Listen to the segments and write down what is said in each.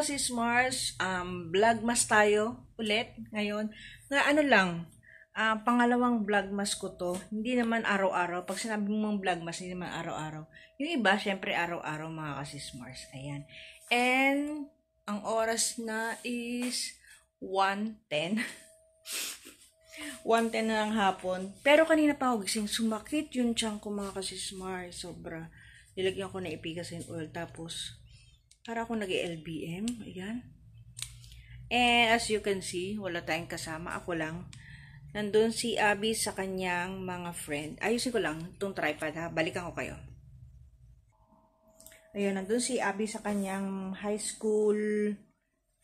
sis Mars, vlogmas tayo ulit ngayon. Ano lang, pangalawang vlogmas ko to. Hindi naman araw-araw. Pag sinabi mong vlogmas, hindi naman araw-araw. Yung iba, syempre araw-araw mga sis Mars. Ayan. And, ang oras na is 1:10. 1:10 na ng hapon. Pero kanina pa ako gising, sumakit yung tiyan ko mga sis Mars. Sobra. Nilagyan ko na Epicasin oil. Tapos, para ako nag-LBM. Ayan. And as you can see, wala tayong kasama. Ako lang. Nandun si Abby sa kanyang mga friend. Ayusin ko lang itong tripod ha. Balikan ko kayo. Ayun, nandun si Abby sa kanyang high school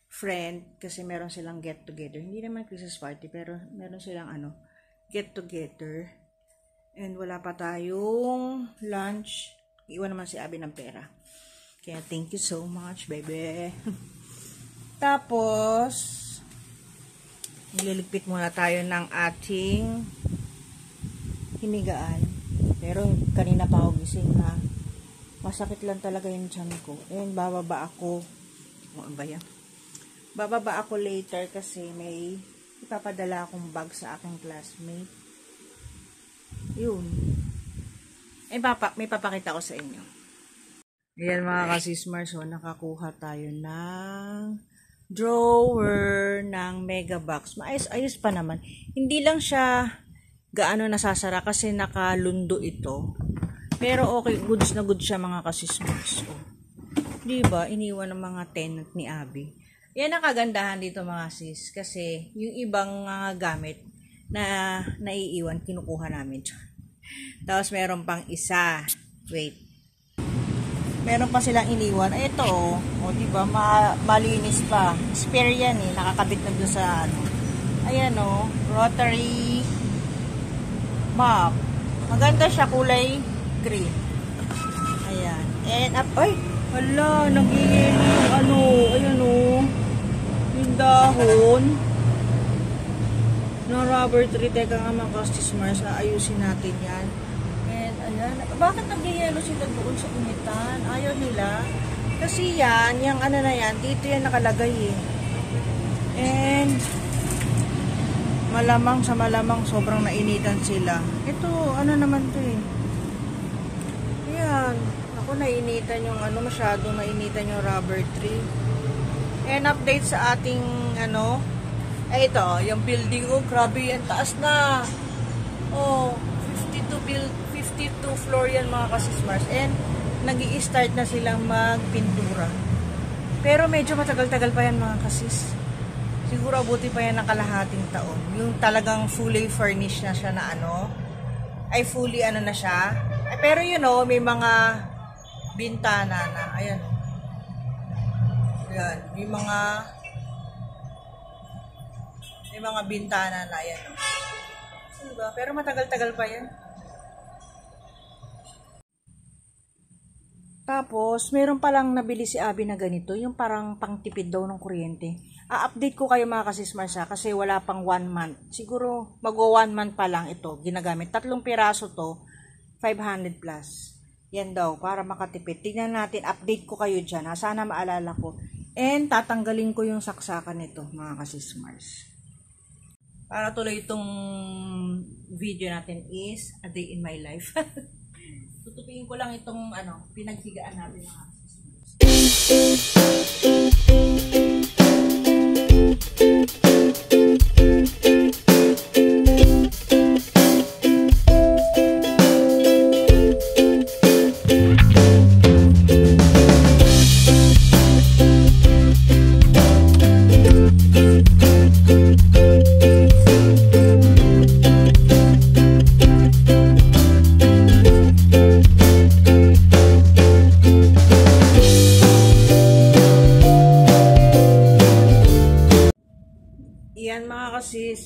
friend. Kasi meron silang get together. Hindi naman Christmas party. Pero meron silang get together. And wala pa tayong lunch. Iwan naman si Abby ng pera. Kaya thank you so much, baby. Tapos, nililigpit muna tayo ng ating hinigaan. Pero kanina pa ako gising na masakit lang talaga yung tiyan ko. And bababa ako. Ano ba yan? Bababa ako later kasi may ipapadala akong bag sa aking classmate. Yun. May papakita ko sa inyo. Ayan mga ka-sis Mars, nakakuha tayo ng drawer ng Mega Box. Maayos-ayos pa naman. Hindi lang siya gaano nasasara kasi nakalundo ito. Pero okay, goods na goods siya mga ka-sis Mars. Diba? Iniwan ng mga tenant ni Abby. Yan ang kagandahan dito mga sis. Kasi yung ibang gamit na naiiwan, kinukuha namin. Tapos meron pang isa. Wait. Meron pa silang iniwan. Ito, diba, malinis pa. Spare yan nakakabit na doon sa Ayan rotary mop. Maganda siya, kulay green. Ayan. And hala, nag-iino ayan yung dahon ng rubber tree. Teka nga mga sis Mars, ayusin natin yan. And ayan, bakit nag-yellow sila doon sa kunitan? Ayaw nila. Kasi yan, yung na yan, dito yan nakalagay And malamang sobrang nainitan sila. Ito, naman to Ayan, ako nainitan yung masyadong nainitan yung rubber tree. And update sa ating ito, yung building grabe yan, taas na. 52 floor yan mga ka-sis Mars. And nag-i-start na silang magpintura. Pero medyo matagal-tagal pa yan mga kasis. Siguro abuti pa yan ng kalahating taon. Yung talagang fully furnished na siya na fully na siya. Pero may mga bintana na. Ayan. Ayan. May mga bintana na. Ayan. Diba? Pero matagal-tagal pa yan. Tapos, meron palang nabili si Abby na ganito, yung parang pangtipid daw ng kuryente. A-update ko kayo mga ka-sis Mars kasi wala pang 1 month. Siguro, mag-1 month pa lang ito, ginagamit. 3 piraso to, 500 plus. Yan daw, para makatipid. Tingnan natin, update ko kayo dyan. Sana maalala ko. And, tatanggalin ko yung saksakan nito, mga ka-sis Mars. Para tuloy itong video natin is a day in my life. Tutupin ko lang itong pinaghigaan natin mga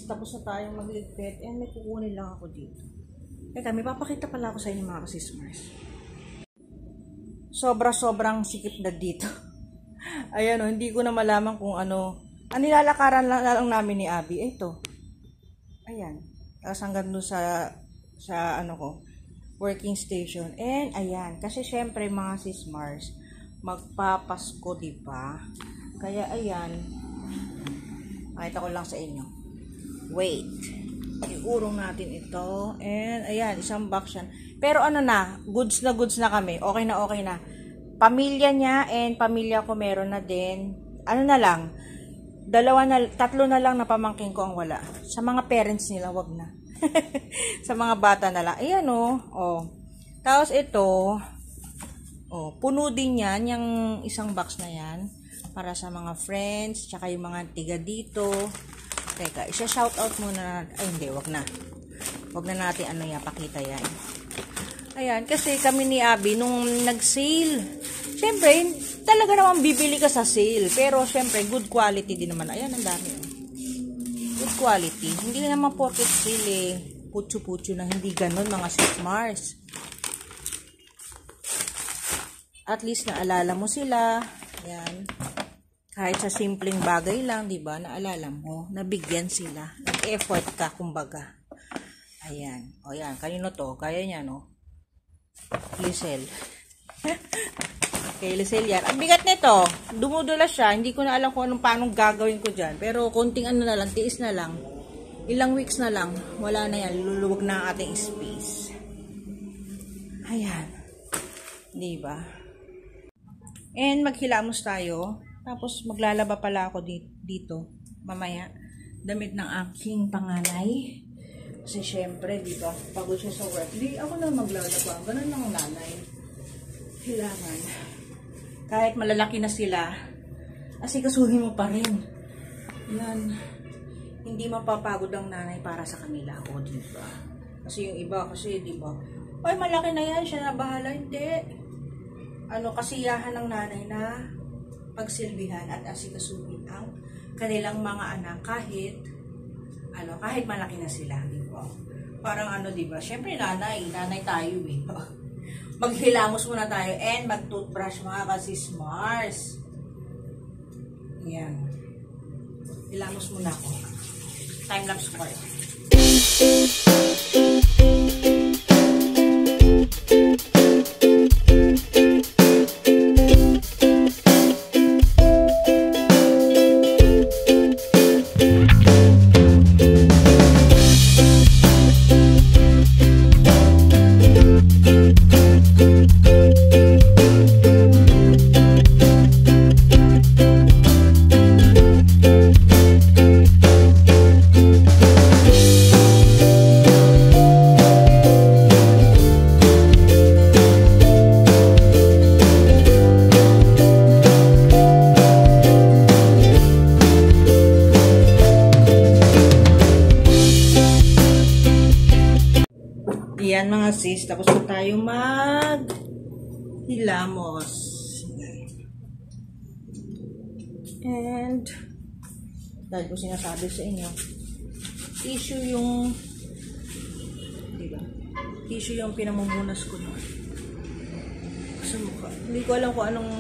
tapos na tayong magligpit. And may kukunin lang ako dito. Teka, may papakita pala ako sa inyo mga sis Mars. Sobrang sikip na dito. Ayan hindi ko na malaman kung ang nilalakaran lang namin ni Abby. Ito. Ayan. Tapos hanggang doon sa working station. And ayan. Kasi syempre mga sis Mars, magpapasko diba? Kaya ayan. Pakita ko lang sa inyo. Wait. Iurong natin ito. And ayan, isang box yan. Pero ano na, goods na kami. Okay na. Pamilya niya and pamilya ko meron na din. Ano na lang, tatlo na lang na pamangkin ko ang wala. Sa mga parents nila, wag na. Sa mga bata na lang. Ayan oh. Tapos ito, puno din yan, yung isang box na yan. Para sa mga friends, tsaka yung mga tiga dito. Teka, isa-shoutout muna. Ay, hindi, wag na. Wag na natin pakita yan. Ayan, kasi kami ni Abby, nung nag-sale, syempre, talaga naman bibili ka sa sale. Pero, syempre, good quality din naman. Ayan, ang dami. Good quality. Hindi naman porket sale, putyo-putyo na hindi ganun, mga Sis Mars. At least, naalala mo sila. Ayan. Kahit sa simpleng bagay lang, di ba? Naalala mo, nabigyan sila. Nag-effort ka, kumbaga. Ayan. O, yan. Kanino to? Kaya niya, no? Lisel. Okay, Lisel yan. Ang bigat nito. Dumudula siya. Hindi ko na alam kung paano gagawin ko dyan. Pero, konting na lang, tiis na lang. Ilang weeks na lang. Wala na yan. Luluwag na ang ating space. Ayan. Di ba? And, maghilamos tayo. Tapos, maglalaba pala ako dito. Mamaya. Damit ng aking panganay. Kasi, syempre, di ba? Pagod siya sa work. Di, ako na maglalaba. Ganun lang ang nanay. Kailangan. Kahit malalaki na sila, asikasuhin mo pa rin. Yan. Hindi mapapagod ang nanay para sa kanila. O, di ba? Kasi yung iba, kasi, di ba? Ay, malaki na yan. Siya na bahala. Hindi. Kasiyahan ng nanay na pagsilbihan at asikasuhin ang kanilang mga anak kahit malaki na sila, di ba? Parang di ba? Syempre nanay tayo eh. Maghilamos muna tayo and mag-toothbrush mga ka-Sis Mars. Ayan. Hilamos muna ako. Time-lapse ko kayo. Yan mga sis, tapos na tayo maghilamos. And dahil ko sinasabi sa inyo, tissue yung tissue yung pinamumunas ko na sa mukha. Hindi ko alam kung anong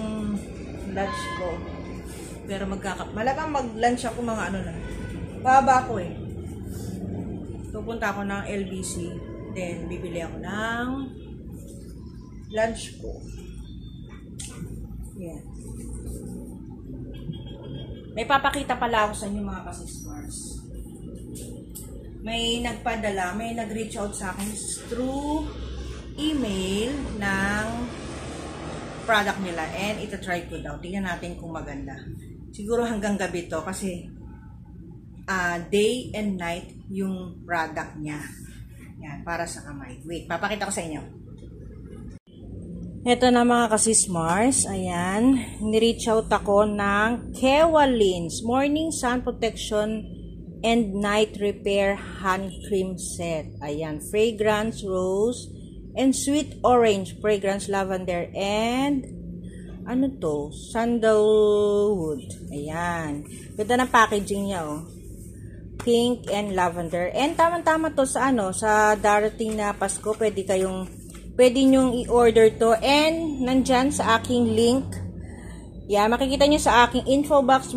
lunch ko. Pero malagang mag-lunch ako mga na. Baba ako eh. Pupunta ako ng LBC. Then, bibili ako ng lunch ko. Yan. May papakita pala ako sa inyo mga ka-Sis Mars. May nagpadala, may nag-reach out sa akin through email ng product nila. And ito-try ko daw. Tingnan natin kung maganda. Siguro hanggang gabi to kasi day and night yung product niya. Yan, para sa kamay. Wait, papakita ko sa inyo. Ito na mga ka-Sis Mars. Ayan. Ni-reach out ako ng Kewalins Morning Sun Protection and Night Repair Hand Cream Set. Ayan. Fragrance Rose and Sweet Orange. Fragrance Lavender and Sandalwood. Ayan. Ganda ng packaging niya, oh. Pink and lavender. And tama-tama to sa sa darating na Pasko. Pwede nyong i-order to. And nandyan sa aking link. Yan, makikita nyo sa aking info box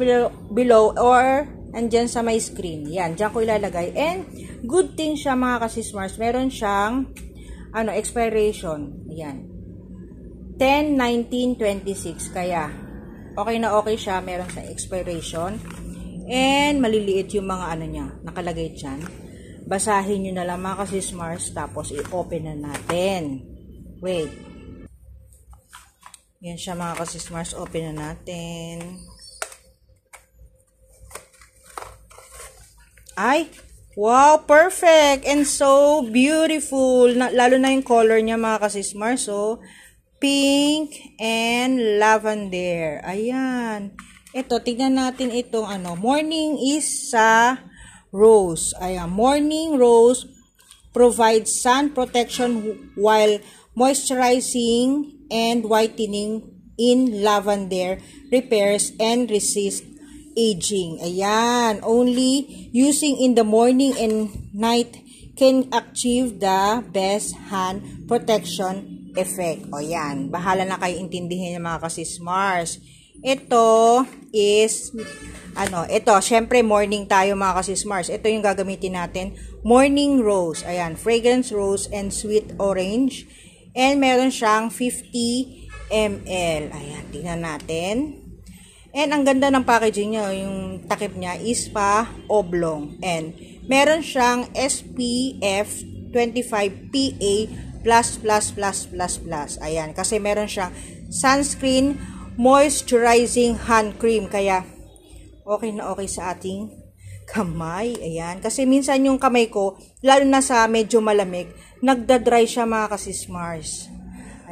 below or nandyan sa my screen. Yan, dyan ko ilalagay. And good thing siya mga ka-Sis Mars. Meron siyang expiration. Ayan. 10/19/26. Kaya Okay na okay siya. Meron sa expiration. And maliliit yung mga ano niya. Nakalagay dyan. Basahin nyo na lang mga kasismars. Tapos i-open na natin. Wait. Yan siya mga kasismars. Open na natin. Ay! Wow! Perfect! And so beautiful! Lalo na yung color niya mga kasismars. So, pink and lavender. Ayan. Ito, tignan natin itong ano. Morning is sa rose. Ayan. Morning rose provides sun protection while moisturizing and whitening in lavender repairs and resist aging. Ayan. Only using in the morning and night can achieve the best hand protection effect. O yan. Bahala na kayo intindihin yung mga kasismars. Ito is, ito, syempre morning tayo mga kasismars. Ito yung gagamitin natin. Morning rose. Ayan. Fragrance rose and sweet orange. And meron siyang 50 ml. Ayan. Tingnan natin. And ang ganda ng packaging niya. Yung takip niya is pa oblong. And meron siyang SPF 25 PA+++++. Ayan, kasi meron siyang sunscreen moisturizing hand cream. Kaya, okay na okay sa ating kamay. Ayan, kasi minsan yung kamay ko, lalo na sa medyo malamig, nagda-dry siya mga kasismars.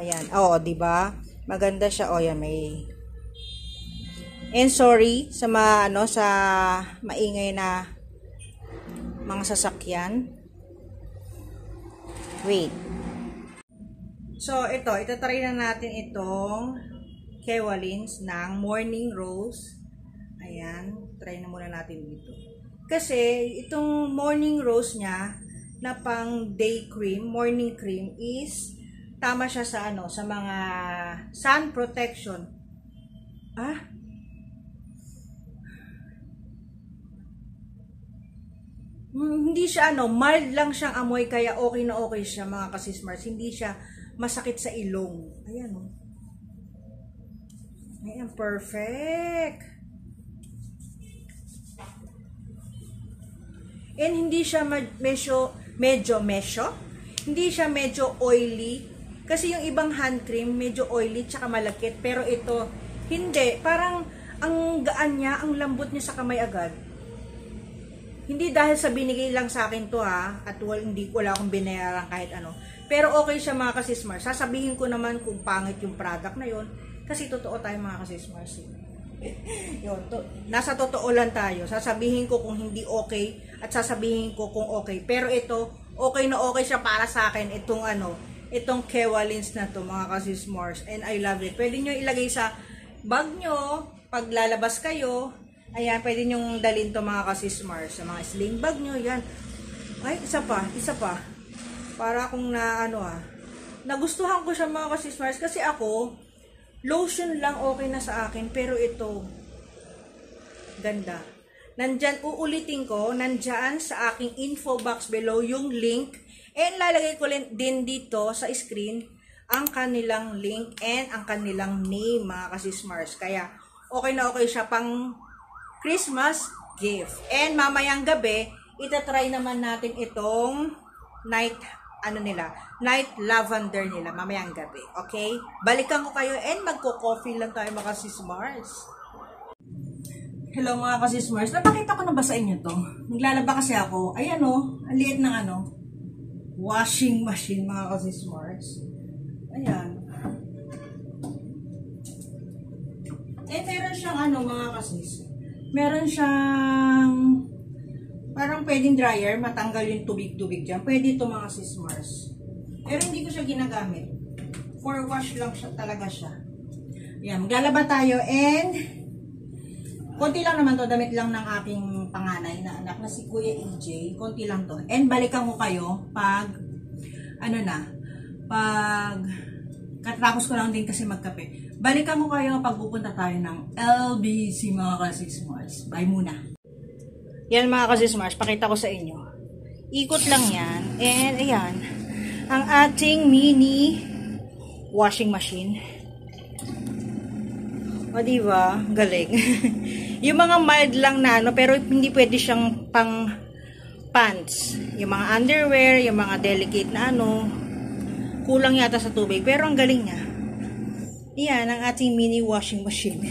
Ayan, oo, diba? Maganda siya. O, yan, may... And sorry sa sa maingay na mga sasakyan. Wait. So, itatry na natin itong Kewalins ng Morning Rose. Ayan, try na muna natin dito. Kasi, itong Morning Rose niya, na pang day cream, morning cream, is tama siya sa sa mga sun protection. Hindi siya mild lang siyang amoy, kaya okay na okay siya mga kasismars. Hindi siya masakit sa ilong. Ayan o. Ayan, perfect. And hindi siya hindi siya medyo oily. Kasi yung ibang hand cream, medyo oily tsaka malakit. Pero ito, hindi. Parang ang gaan niya, ang lambot niya sa kamay agad. Hindi dahil sa binigay lang sa akin to at wala akong binayaran kahit ano. Pero okay siya mga kasismars. Sasabihin ko naman kung pangit yung product na yon, kasi totoo tayo mga kasismars. Nasa totoo lang tayo. Sasabihin ko kung hindi okay at sasabihin ko kung okay. Pero ito, okay na okay siya para sa akin. Itong Kewalins na to mga kasismars. And I love it. Pwede nyo ilagay sa bag nyo pag lalabas kayo. Ayan, pwede nyong dalhin to mga kasismars. Sa mga sling bag nyo, yan. Ay, isa pa. Para akong nagustuhan ko siya mga kasismars. Kasi ako, lotion lang okay na sa akin. Pero ito, ganda. Uulitin ko, nandyan sa aking info box below yung link. And lalagay ko din dito sa screen ang kanilang link and ang kanilang name mga kasismars. Kaya, okay na okay siya pang Christmas gift. And mamayang gabi, itatry naman natin itong night lavender nila mamayang gabi. Okay? Balikan ko kayo and magko-coffee lang tayo mga kasismars. Hello mga kasismars. Napakita ko na ba sa inyo to? Naglalaba kasi ako. Ayan ang liit ng washing machine mga kasismars. Ayan. Eh, meron siyang mga kasis. Meron siyang parang pwedeng dryer, matanggal yung tubig-tubig dyan. Pwede ito mga sismars. Pero hindi ko siya ginagamit. For wash lang siya, talaga siya. Ayan, maglalaba tayo and konti lang naman to, damit lang ng aking panganay na anak na si Kuya AJ. Konti lang to. And balikan ko kayo pag katapos ko lang din kasi magkape. Balikan ko kayo pag pupunta tayo ng LBC mga kasismars. Bye muna. Yan mga kasismars, pakita ko sa inyo. Ikot lang yan. And ayan, ang ating mini washing machine. O, diba? Galing. Yung mga mild lang na ano, pero hindi pwede siyang pang pants. Yung mga underwear, yung mga delicate na ano, kulang yata sa tubig. Pero ang galing niya. Yan, ang ating mini washing machine.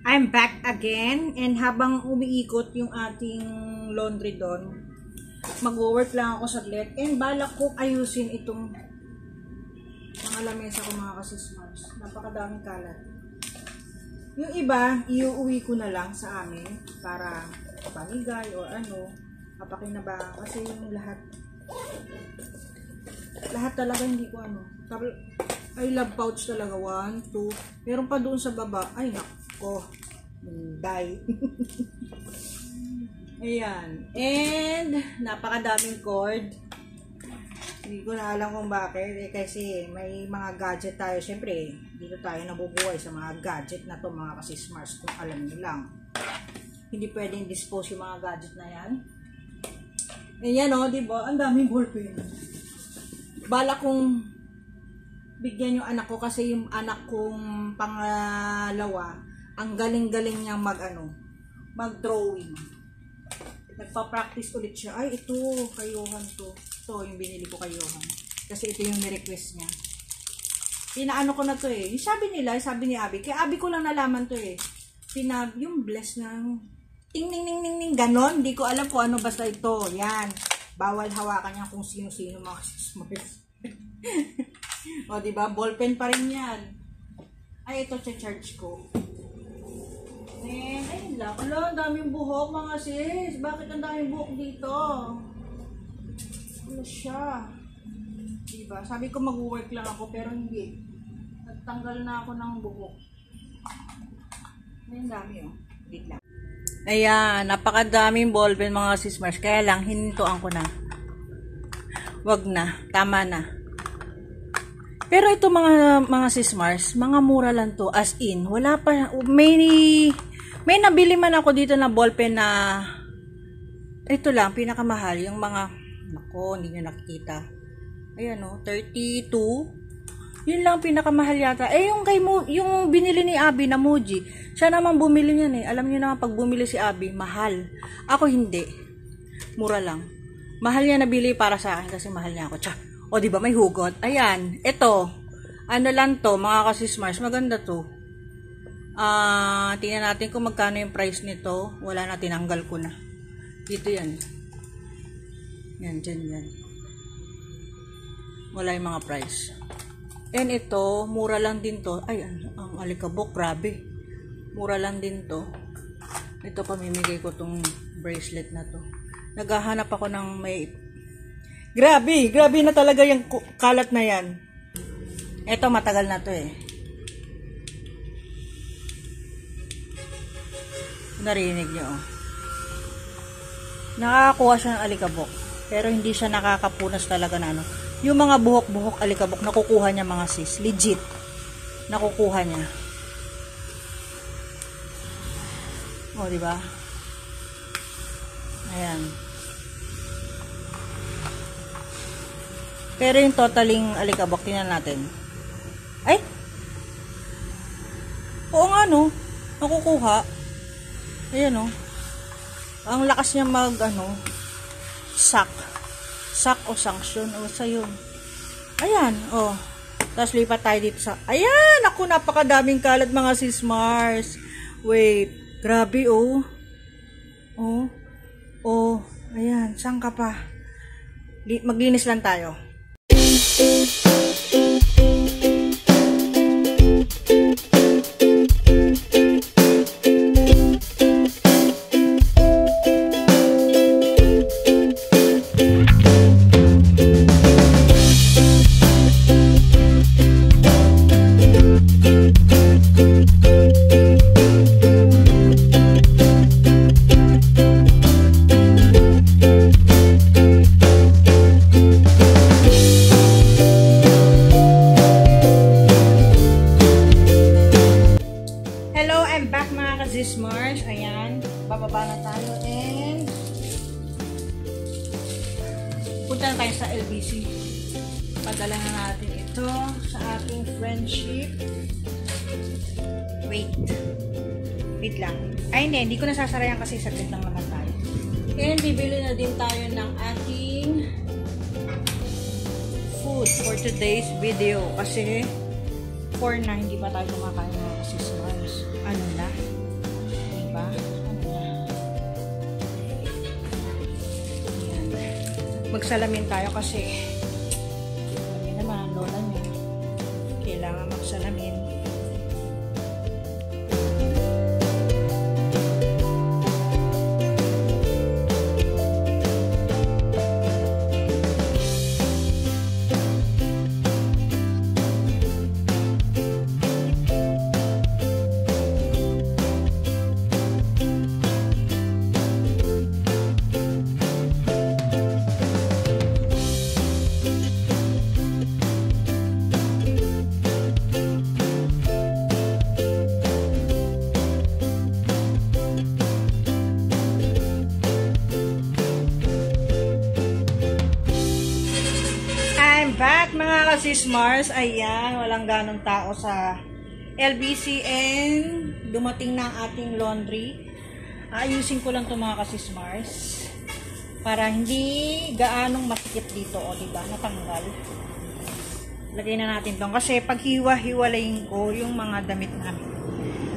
I'm back again. And habang umiikot yung ating laundry doon, mag-work lang ako saglit. And balak ko ayusin itong mga lamesa ko mga kasismars. Napakadaming kalat. Yung iba, iuwi ko na lang sa amin para pamigay o ano, papakinabangan. Kasi yung lahat talaga hindi ko ano. I love pouch talaga. 1, 2. Meron pa doon sa baba. Ay, nako. Die. Ayan. And, napakadaming cord. Hindi ko na alam kung bakit. Kasi may mga gadget tayo. Siyempre, dito tayo nabubuhay sa mga gadget na to mga kasismars. Kung alam nyo lang. Hindi pwedeng dispose yung mga gadget na yan. Ayan o, diba? Ang daming ballpen. Bala kong bigyan yung anak ko kasi yung anak kong pangalawa, ang galing-galing niya mag-drawing. Nagpa-practice ulit siya. Ay, ito, kay Johan to. Ito, yung binili ko kay Johan. Kasi ito yung ni-request niya. Pinaano ko na to eh. Yung sabi ni Abby. Kaya Abby ko lang nalaman to eh. Yung bless na, ting-ning-ning-ning, ganon. Hindi ko alam kung ano, basta ito. Yan. Bawal hawakan niya kung sino-sino mga smarts. O, diba? Ballpen pa rin yan. Ay, ito, charge ko. And, ayun lang. Ala, ang daming buhok, mga sis. Bakit ang daming buhok dito? Ano siya? Diba? Sabi ko mag-work lang ako, pero hindi. Nagtanggal na ako ng buhok. Ayun, dami oh. Wait lang. Ayan, napakadaming ballpen mga sismars. Kaya lang, hinintuan ko na. Wag na. Tama na. Pero ito mga sismars, mga mura lang to. As in, wala pa. May nabili man ako dito na ballpen na ito lang, pinakamahal. Yung mga, nako, hindi nyo nakikita. Ayan o, 32. Yun lang pinakamahal yata. Eh, yung binili ni Abby na Muji, siya naman bumili niyan eh. Alam niyo naman, pag bumili si Abby, mahal. Ako hindi. Mura lang. Mahal niya nabili para sa akin kasi mahal niya ako. Tsa. O, diba may hugot? Ayan. Ito. Ano lang to, mga kasismars. Maganda to. Tingnan natin kung magkano yung price nito. Wala na, tinanggal ko na. Dito yan. Yan, dyan yan. Wala yung mga price. And ito, mura lang din to. Ay, ang alikabok, grabe. Mura lang din to. Ito, pamimigay ko tong bracelet na to. Naghahanap ako ng may... Grabe na talaga yung kalat na yan. Ito, matagal na to eh. Narinig niyo oh. Nakakakuha siya ng alikabok. Pero hindi siya nakakapunas talaga na ano. Yung mga buhok-buhok alikabok, nakukuha niya mga sis. Legit. Nakukuha niya. O, diba? Ayan. Pero yung totaling alikabok, tingnan natin. Ay! Oo nga, no? Nakukuha. Ayan, no? Ang lakas niya sack o sanction o sa yun. Ayan, oh. Tapos lipat tayo dito sa, ayan, ako, napakadaming kalat mga sismars. Wait, grabe, oh. Oh, ayan, saan ka pa? Maglinis lang tayo. Mars, ayan, bababa na tayo and punta na tayo sa LBC. Padala na natin ito. ito sa ating friendship. Wait lang. Ay, hindi ko nasasarayan kasi saglit lang naman tayo. And bibili na din tayo ng ating food for today's video. Kasi 4 na hindi pa tayo kumakain ng Christmas. Ano na? Diba? Ano na? Magsalamin tayo kasi sabi naman, lola niya, kailangan magsalamin. Back mga kasismars, ayan, walang ganong tao sa LBC and dumating na ang ating laundry. Ayusin ko lang ito mga kasismars para hindi gaanong masikip dito, o diba, natanggal. Lagay na natin ito kasi pag hiwa-hiwalayin ko yung mga damit namin.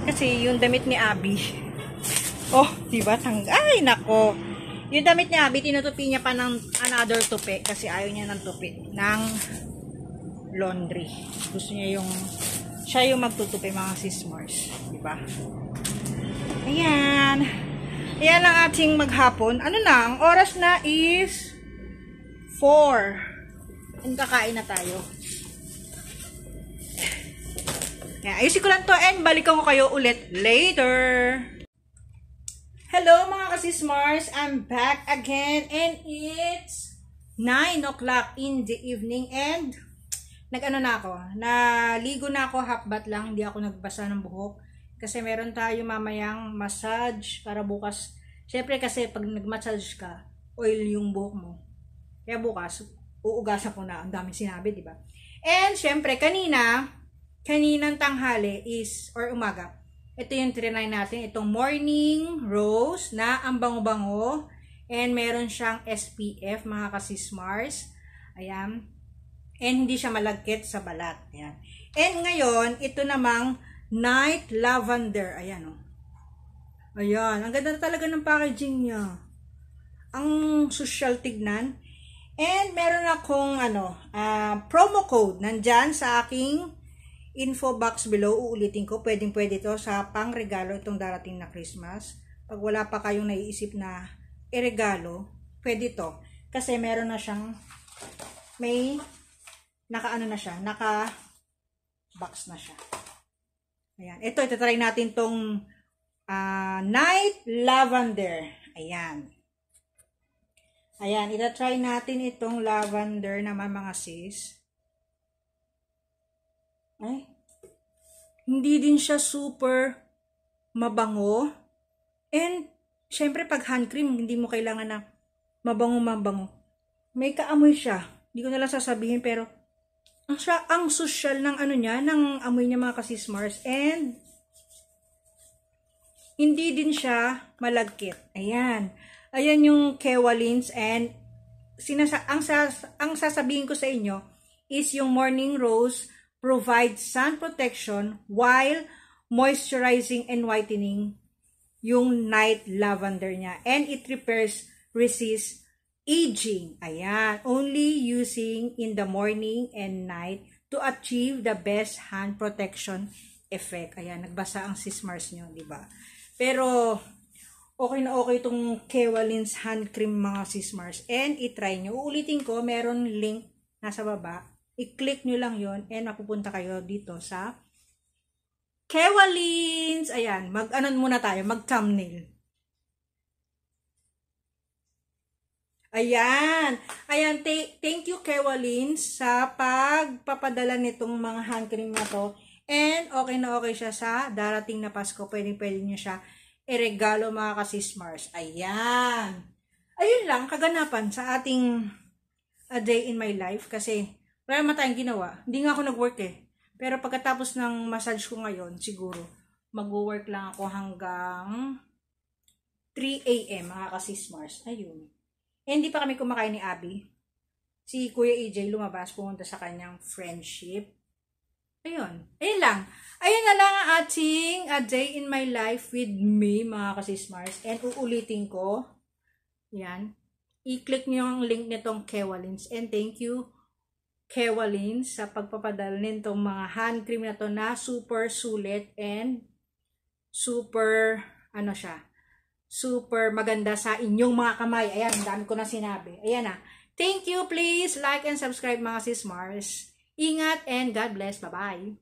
Kasi yung damit ni Abby, oh, diba, tanggal, ay nako. Yung damit niya, Abby, tinutupi niya pa ng another tupi kasi ayaw niya ng tupi ng laundry. Gusto niya siya yung magtutupi mga sismars. Diba? Ayan. Ayan ang ating maghapon. Ano na? Ang oras na is 4. And kakain na tayo. Ayan, ayusin ko lang to and balikan ko kayo ulit later. Hello mga kasismars, I'm back again and it's 9 o'clock in the evening and naligo na ako, half bath lang, hindi ako nagbasa ng buhok kasi meron tayo mamayang massage para bukas. Syempre kasi pag nag-massage ka, oil yung buhok mo. Kaya bukas, uugasan ko na, ang daming sinabi, di ba? And syempre kaninang tanghali or umaga, ito yung trinay natin, itong Morning Rose na ang bango-bango and meron siyang SPF mga kasismars. Ayan. And hindi siya malagkit sa balat. Ayan. And ngayon, ito namang Night Lavender. Ayan o. Ayan. Ang ganda talaga ng packaging niya. Ang social tignan. And meron akong promo code nandyan sa aking info box below. Uulitin ko, pwede to sa pang-regalo itong darating na Christmas. Pag wala pa kayong naiisip na iregalo, pwede to. Kasi meron na siyang, naka-box na siya. Ayan. Ito, itatry natin tong Night Lavender. Ayan. Ayan, itatry natin itong lavender naman mga sis. Ay, hindi din siya super mabango. And, syempre, pag hand cream, hindi mo kailangan na mabango. May kaamoy siya. Hindi ko na lang sasabihin, pero, ang social ng ng amoy niya mga kasismars. And, hindi din siya malagkit. Ayan. Ayan yung Kewalins. And, ang sasabihin ko sa inyo is yung Morning Rose provides sun protection while moisturizing and whitening yung Night Lavender niya. And it resists aging. Ayan. Only using in the morning and night to achieve the best hand protection effect. Ayan. Nagbasa ang sismars nyo, diba? Pero, okay na okay itong Kewalins hand cream mga sismars. And itry nyo. Uulitin ko, meron link nasa baba. I-click nyo lang yon and mapupunta kayo dito sa Kewalins. Ayan, muna tayo, mag-thumbnail. Ayan. Ayan, thank you Kewalins sa pagpapadala nitong mga hand cream na to. And okay na okay siya sa darating na Pasko. Pwede nyo siya iregalo mga kasismars. Ayan. Ayun lang, kaganapan sa ating a day in my life kasi Wala naman tayong ginawa. Hindi nga ako nag-work eh. Pero pagkatapos ng massage ko ngayon, siguro, mag-work lang ako hanggang 3 a.m. mga kasismars. Ayun. Eh, hindi pa kami kumakain ni Abby. Si Kuya EJ lumabas, pumunta sa kanyang friendship. Ayun. Ayun lang. Ayun na lang ang ating A Day in My Life with me, mga kasismars. And uulitin ko. Yan. I-click nyo ang link nitong Kewalins. And thank you, Kewalins, sa pagpapadala nitong mga hand cream na to na super sulit and super, ano siya, super maganda sa inyong mga kamay. Ayan, ang dami ko na sinabi. Ayan na. Thank you. Please like and subscribe mga sis Mars. Ingat and God bless. Bye-bye.